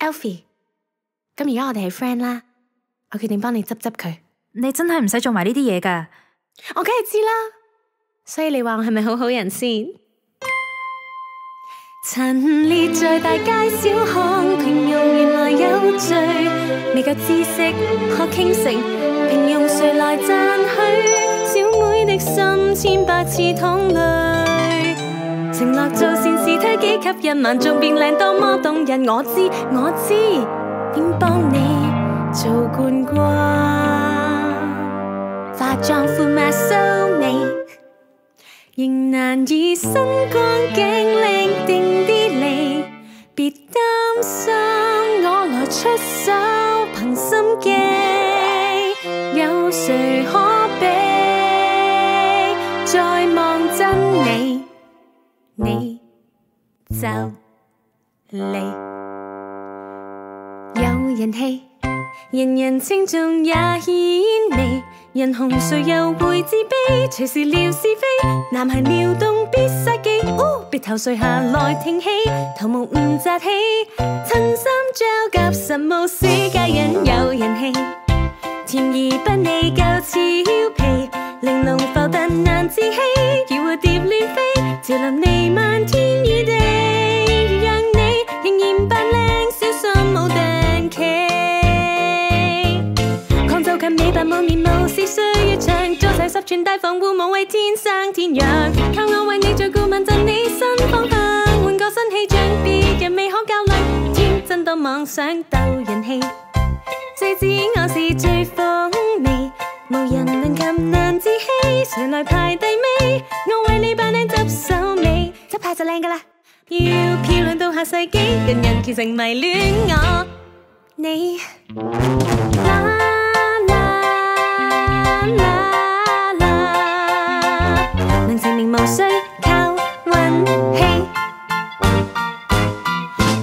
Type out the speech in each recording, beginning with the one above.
Alfie， 咁而家我哋係 friend 啦，我決定幫你執佢。你真係唔使做埋呢啲嘢㗎。我梗係知啦，所以你話我係咪好好人先？陳列在大街小巷，平庸原來有罪，未夠知識可傾城，平庸誰來讚許？小妹的心千百次淌淚，承諾做善事推己吸引萬眾變靚多麼動人，我知點幫你做罐掛，化妝敷抹修眉，仍難以身光頸靚定啲脷，別擔心我來出手憑心機，有誰可比？再望真你，你就嚟有人氣，人人稱頌也顯微，人紅誰又會自卑？隨時撩是非，男孩撩動必殺技，別頭垂下來挺起，頭毛唔紮起，襯衫膠夾實無死皆因有人氣，甜而不膩夠俏皮，玲瓏浮凸難自欺，如蝴蝶亂飛，潮流彌漫天與地，讓你仍然扮靚，小心冇定期。抗皺近美白冇面無是歲月長，做齊10寸大防護無謂天生天養，靠我為你做顧問，贈你新方向，換個新氣象，別人未可較量，天真到妄想鬥人氣，誰知我是最風味，無人能及難自欺，誰來排第尾？我為你扮靚執手尾，執下就靚㗎啦，要漂亮到下世紀，人人虔誠迷戀我你。啦啦啦啦，能成名無需靠運氣，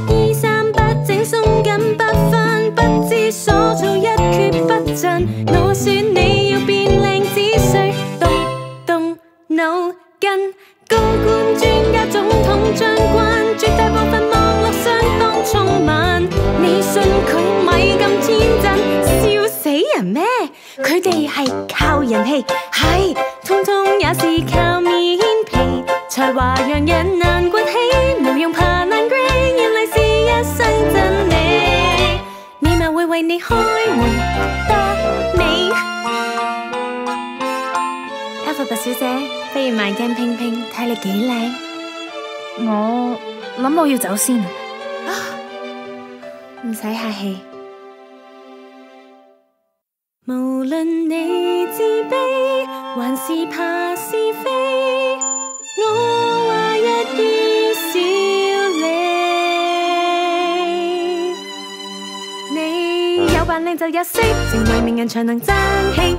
衣衫不整鬆緊不分，不知所措一蹶不振，我說你要變靚只需動腦筋，高官專家總統將軍，絕大部分網絡相當聰敏，你信佢咪咁天真，笑死人咩？佢哋係靠人氣，係通通也是靠面皮，才華讓人難崛起，無用爬爛 grade， 原來是一生真理，美貌會為你開門得美。Alphabet 小姐，不如慢鏡拼拼，睇你幾靚。我諗我要走先啊，唔使客氣。無論你自卑還是怕是非，我話一於少理。你有扮靚就有識，成為名人才能爭氣。